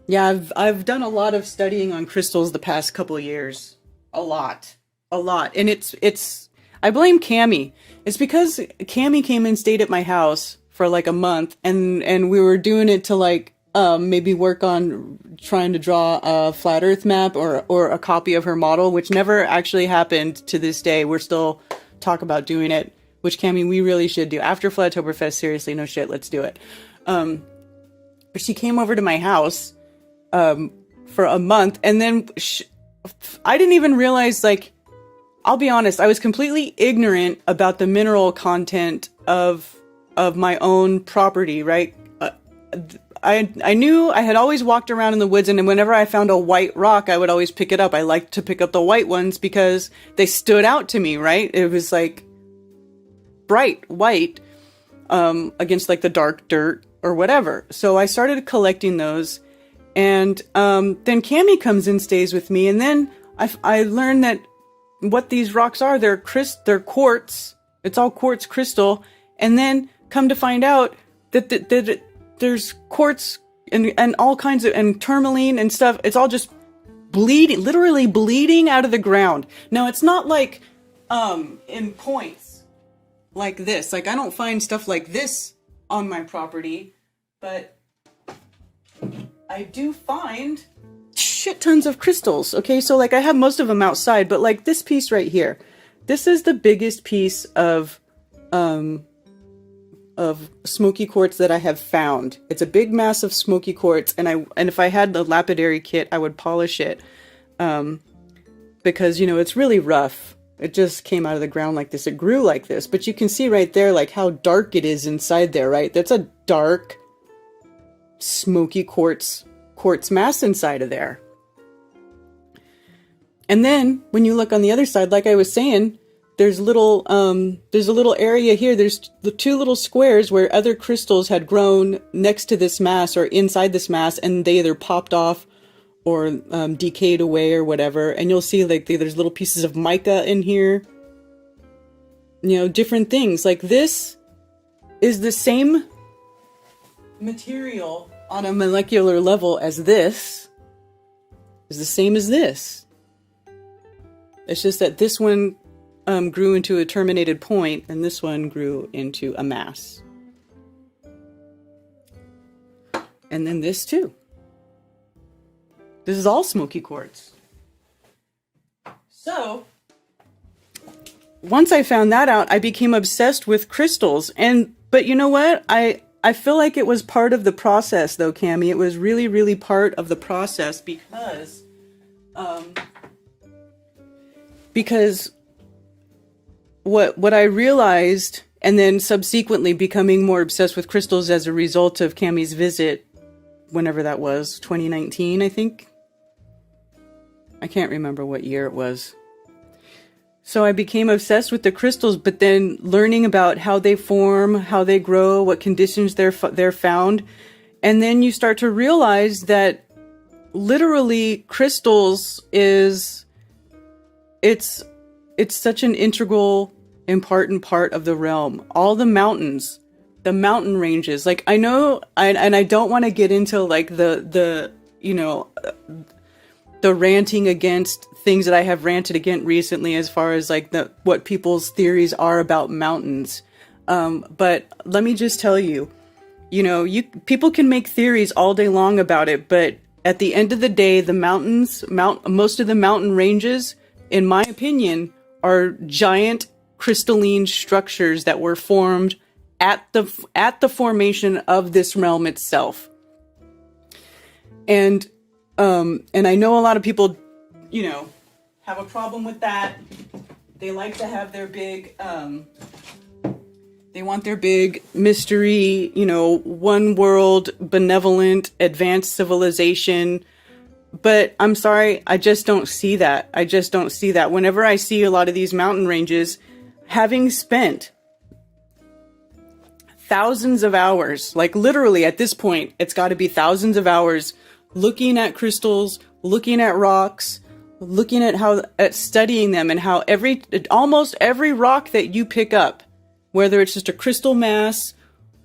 Yeah, I've done a lot of studying on crystals the past couple of years. A lot. A lot. And it's I blame Cami. It's because Cami came and stayed at my house for like a month, and we were doing it to like maybe work on trying to draw a flat earth map or a copy of her model, which never actually happened to this day. We're still talk about doing it, which Cami we really should do. After Flattoberfest, seriously, no shit, let's do it. But she came over to my house for a month, and then I didn't even realize, like, I'll be honest, I was completely ignorant about the mineral content of my own property, right? I knew I had always walked around in the woods, and whenever I found a white rock, I would always pick it up. I liked to pick up the white ones because they stood out to me, right? It was like bright white against like the dark dirt or whatever. So I started collecting those. And then Cami comes and stays with me, and then I learned that what these rocks are, they're quartz. It's all quartz crystal. And then come to find out that there's quartz and all kinds of, and tourmaline and stuff. It's all just bleeding, literally bleeding out of the ground. Now, it's not like in points like this. Like, I don't find stuff like this on my property, but I do find shit tons of crystals. Okay, so like I have most of them outside, but like this piece right here, this is the biggest piece of smoky quartz that I have found. It's a big mass of smoky quartz, and if I had the lapidary kit, I would polish it, because you know it's really rough. It just came out of the ground like this. It grew like this, but you can see right there like how dark it is inside there, right? That's a dark smoky quartz mass inside of there. And then when you look on the other side, like I was saying, there's a little area here. There's the two little squares where other crystals had grown next to this mass or inside this mass, and they either popped off or decayed away or whatever. And you'll see like there's little pieces of mica in here. You know, different things. Like this is the same material on a molecular level as this. Is the same as this. It's just that this one grew into a terminated point, and this one grew into a mass. And then this too. This is all smoky quartz. So, once I found that out, I became obsessed with crystals. But you know what? I feel like it was part of the process, though, Cami. It was really, really part of the process because what I realized, and then subsequently becoming more obsessed with crystals as a result of Cami's visit, whenever that was, 2019, I think. I can't remember what year it was. So I became obsessed with the crystals, but then learning about how they form, how they grow, what conditions they're found. And then you start to realize that literally crystals it's such an integral, important part of the realm. All the mountains, the mountain ranges. Like I know, and I don't want to get into like the ranting against things that I have ranted against recently, as far as like what people's theories are about mountains. But let me just tell you, people can make theories all day long about it, but at the end of the day, most of the mountain ranges, in my opinion, are giant crystalline structures that were formed at the formation of this realm itself. And I know a lot of people, have a problem with that. They like to have their big, they want their big mystery, one world, benevolent, advanced civilization. But I'm sorry, I just don't see that. I just don't see that. Whenever I see a lot of these mountain ranges, having spent thousands of hours, like literally at this point, it's got to be thousands of hours looking at crystals, looking at rocks, looking at studying them, and how almost every rock that you pick up, whether it's just a crystal mass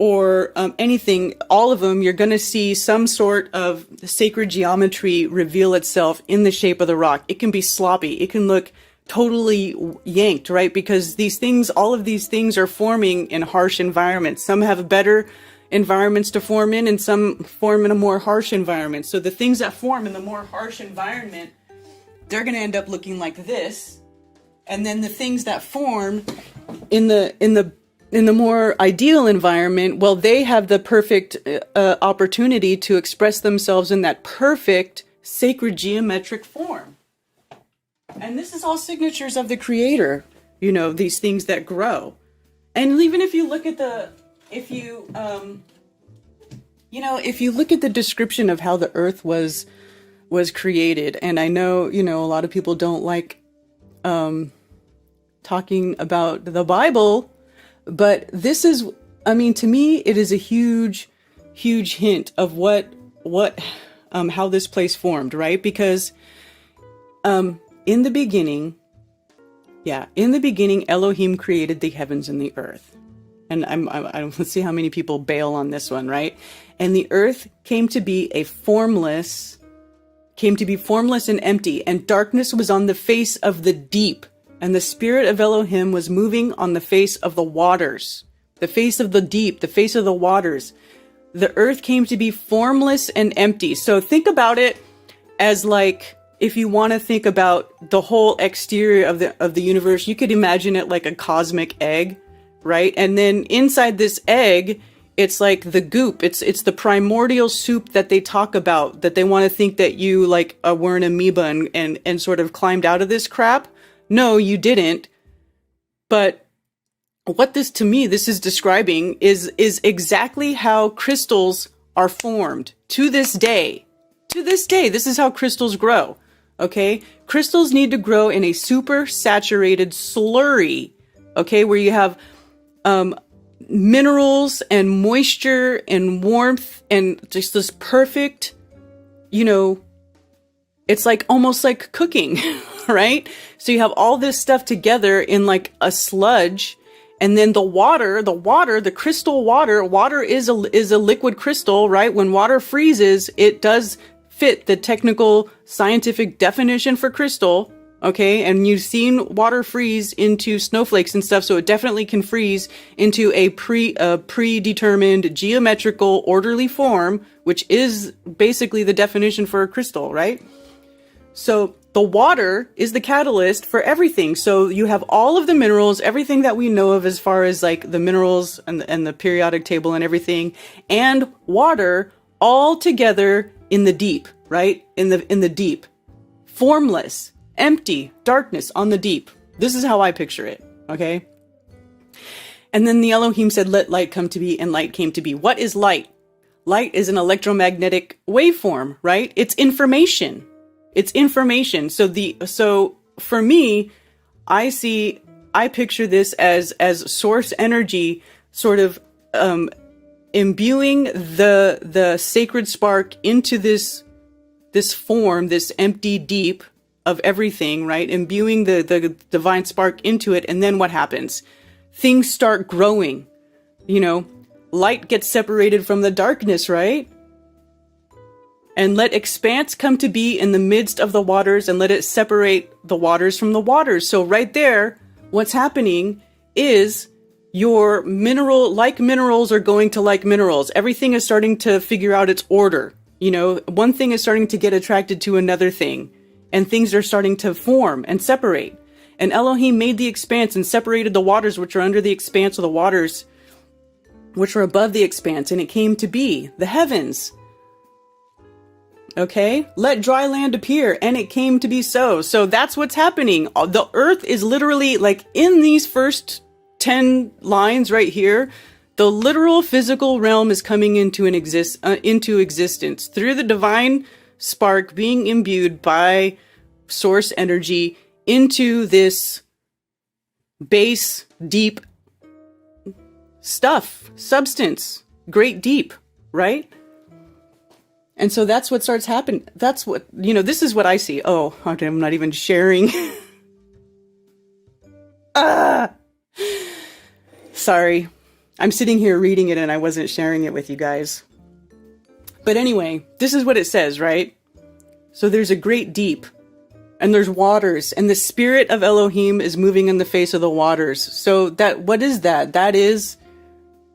or anything, all of them, you're going to see some sort of sacred geometry reveal itself in the shape of the rock. It can be sloppy. It can look totally yanked, right? Because these things, all of these things are forming in harsh environments. Some have better environments to form in, and some form in a more harsh environment. So the things that form in the more harsh environment, they're going to end up looking like this. And then the things that form in the more ideal environment, well, they have the perfect opportunity to express themselves in that perfect sacred geometric form. And this is all signatures of the Creator, you know, these things that grow. And even if you look at if you look at the description of how the earth was created, and I know, you know, a lot of people don't like talking about the Bible, but this is, I mean, to me, it is a huge hint of how this place formed, right? Because in the beginning, Elohim created the heavens and the earth. And let's see how many people bail on this one, right? And the earth came to be formless and empty, and darkness was on the face of the deep. And the spirit of Elohim was moving on the face of the waters, the face of the deep, the face of the waters. The earth came to be formless and empty. So think about it as like, if you want to think about the whole exterior of the universe, you could imagine it like a cosmic egg, right? And then inside this egg, it's like the goop. It's the primordial soup that they talk about, that they want to think that you like were an amoeba and sort of climbed out of this crap. No, you didn't. But what this is describing is exactly how crystals are formed to this day. To this day, this is how crystals grow. Okay? Crystals need to grow in a super saturated slurry. Okay? Where you have minerals and moisture and warmth and just this perfect, you know, it's like almost like cooking, right? So you have all this stuff together in like a sludge, and then the crystal water is a liquid crystal, right? When water freezes, it does fit the technical scientific definition for crystal, okay? And you've seen water freeze into snowflakes and stuff, so it definitely can freeze into a predetermined geometrical orderly form, which is basically the definition for a crystal, right? So the water is the catalyst for everything. So you have all of the minerals, everything that we know of as far as like the minerals and the periodic table and everything, and water all together in the deep, right? In the deep. Formless, empty, darkness on the deep. This is how I picture it, okay? And then the Elohim said, "Let light come to be," and light came to be. What is light? Light is an electromagnetic waveform, right? It's information. It's information. So for me, I picture this as source energy sort of imbuing the sacred spark into this form, this empty deep of everything, right? Imbuing the divine spark into it. And then what happens? Things start growing. You know, light gets separated from the darkness, right? And let expanse come to be in the midst of the waters, and let it separate the waters from the waters. So right there, what's happening is your minerals are going to like minerals. Everything is starting to figure out its order. You know, one thing is starting to get attracted to another thing, and things are starting to form and separate. And Elohim made the expanse and separated the waters which are under the expanse of the waters which are above the expanse, and it came to be the heavens. Okay, let dry land appear, and it came to be so. So that's what's happening. The earth is literally like in these first 10 lines right here. The literal physical realm is coming into existence through the divine spark being imbued by source energy into this base, deep substance, great deep, right? And so that's what starts happening. That's what, you know, this is what I see. Oh, okay, I'm not even sharing. Sorry. I'm sitting here reading it and I wasn't sharing it with you guys. But anyway, this is what it says, right? So there's a great deep, and there's waters, and the spirit of Elohim is moving in the face of the waters. So that, what is that? That is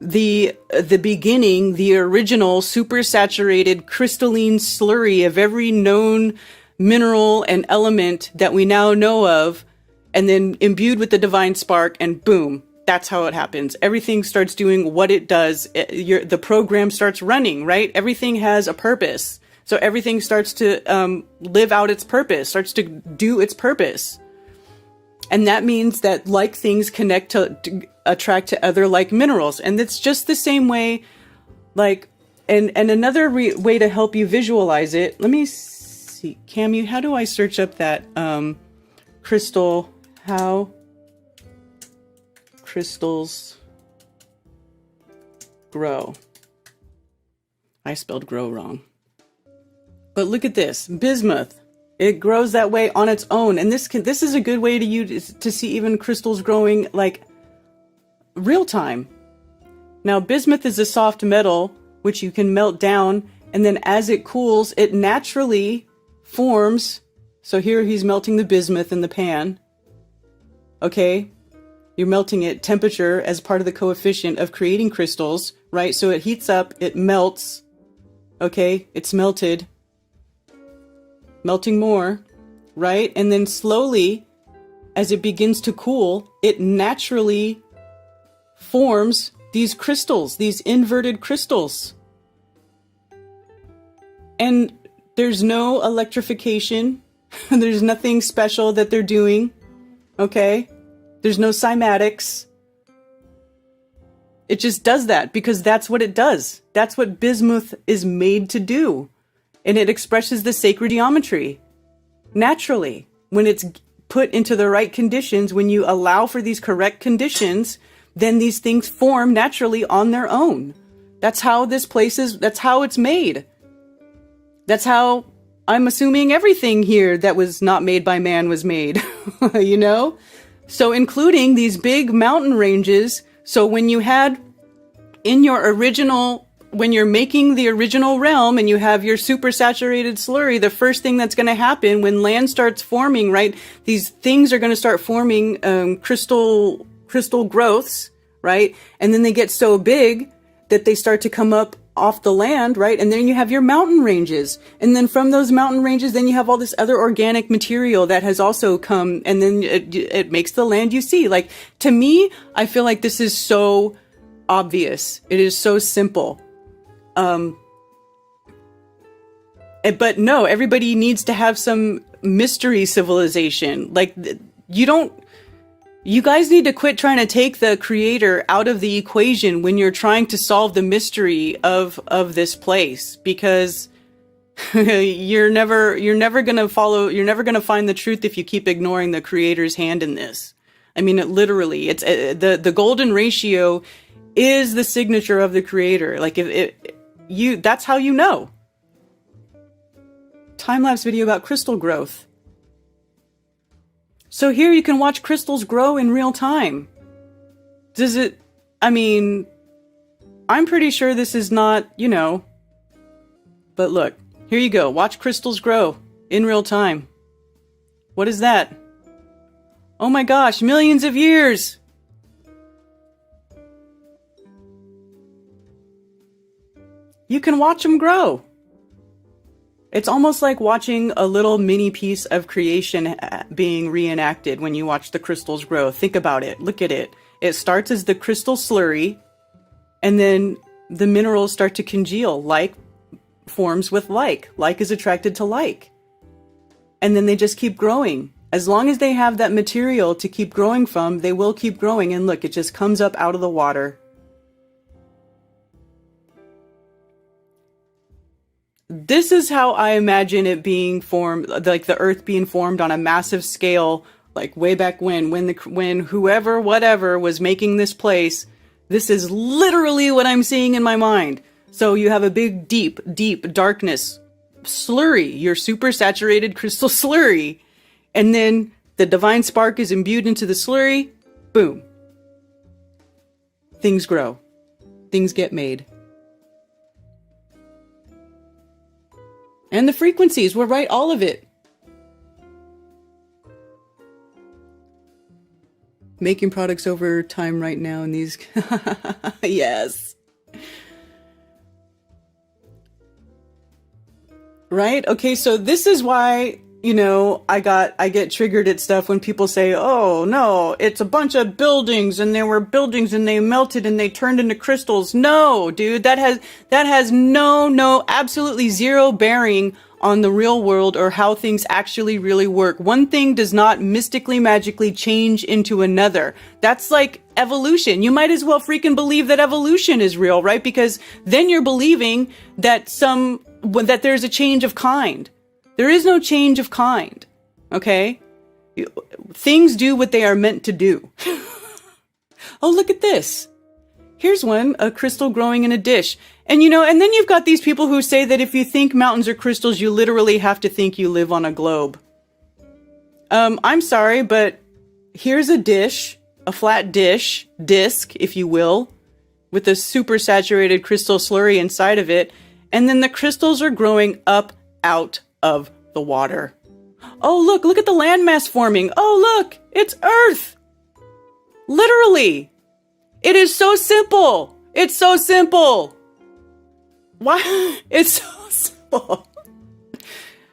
the beginning, the original supersaturated crystalline slurry of every known mineral and element that we now know of, and then imbued with the divine spark, and boom, that's how it happens. Everything starts doing what it does. The program starts running, right? Everything has a purpose. So everything starts to live out its purpose, starts to do its purpose. And that means that like things connect to attract to other like minerals. And it's just the same way, like, and another way to help you visualize it. Let me see, Camu, how do I search up that crystal, how crystals grow? I spelled grow wrong. But look at this, bismuth. It grows that way on its own. And this is a good way to see even crystals growing like real time. Now, bismuth is a soft metal, which you can melt down. And then as it cools, it naturally forms. So here he's melting the bismuth in the pan. Okay. You're melting it temperature as part of the coefficient of creating crystals, right? So it heats up, it melts. Okay. It's melted. Melting more, right? And then slowly, as it begins to cool, it naturally forms these crystals, these inverted crystals. And there's no electrification. There's nothing special that they're doing. Okay? There's no cymatics. It just does that because that's what it does. That's what bismuth is made to do. And it expresses the sacred geometry naturally. When it's put into the right conditions, when you allow for these correct conditions, then these things form naturally on their own. That's how this place is, that's how it's made. That's how I'm assuming everything here that was not made by man was made, you know? So including these big mountain ranges. So when you had in your original, when you're making the original realm and you have your supersaturated slurry, the first thing that's going to happen when land starts forming, right? These things are going to start forming crystal growths, right? And then they get so big that they start to come up off the land, right? And then you have your mountain ranges. And then from those mountain ranges, then you have all this other organic material that has also come, and then it makes the land you see. Like, to me, I feel like this is so obvious. It is so simple. But no, everybody needs to have some mystery civilization. Like, you guys need to quit trying to take the creator out of the equation when you're trying to solve the mystery of this place, because you're never going to find the truth if you keep ignoring the creator's hand in this. I mean, literally, it's the golden ratio is the signature of the creator. Like, that's how you know. Time-lapse video about crystal growth. So here you can watch crystals grow in real time. I'm pretty sure this is not, but look, here you go. Watch crystals grow in real time. What is that? Oh my gosh, millions of years. You can watch them grow. It's almost like watching a little mini piece of creation being reenacted when you watch the crystals grow. Think about it. Look at it. It starts as the crystal slurry, and then the minerals start to congeal. Like forms with like. Like is attracted to like. And then they just keep growing. As long as they have that material to keep growing from, they will keep growing. And look, it just comes up out of the water. This is how I imagine it being formed, like the earth being formed on a massive scale, like way back when whoever, whatever was making this place. This is literally what I'm seeing in my mind. So you have a big, deep, deep darkness slurry, your supersaturated crystal slurry. And then the divine spark is imbued into the slurry. Boom. Things grow. things get made. And the frequencies, we're right, all of it. Making products over time right now in these. Yes. Right? Okay, so this is why, you know, I get triggered at stuff when people say, oh no, it's a bunch of buildings and there were buildings and they melted and they turned into crystals. No, dude, that has no, absolutely zero bearing on the real world or how things actually really work. One thing does not mystically, magically change into another. That's like evolution. You might as well freaking believe that evolution is real, right? Because then you're believing that that there's a change of kind. There is no change of kind. Okay? Things do what they are meant to do. Oh, look at this. Here's one, a crystal growing in a dish. And you know, and then you've got these people who say that if you think mountains are crystals, you literally have to think you live on a globe. I'm sorry, but here's a dish, a flat disc, if you will, with a super saturated crystal slurry inside of it. And then the crystals are growing up out of the water. Oh, look at the landmass forming. Oh, look, it's Earth. Literally. It is so simple. It's so simple. Why? It's so simple.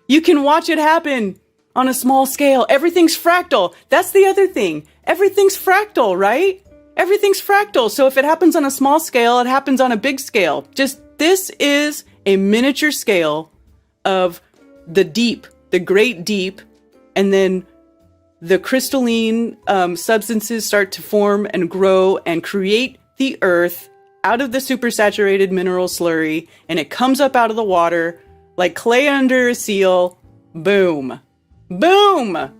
You can watch it happen on a small scale. Everything's fractal. That's the other thing. Everything's fractal, right? Everything's fractal. So if it happens on a small scale, it happens on a big scale. Just this is a miniature scale of the deep, the great deep, and then the crystalline substances start to form and grow and create the earth out of the supersaturated mineral slurry, and it comes up out of the water like clay under a seal. Boom. Boom!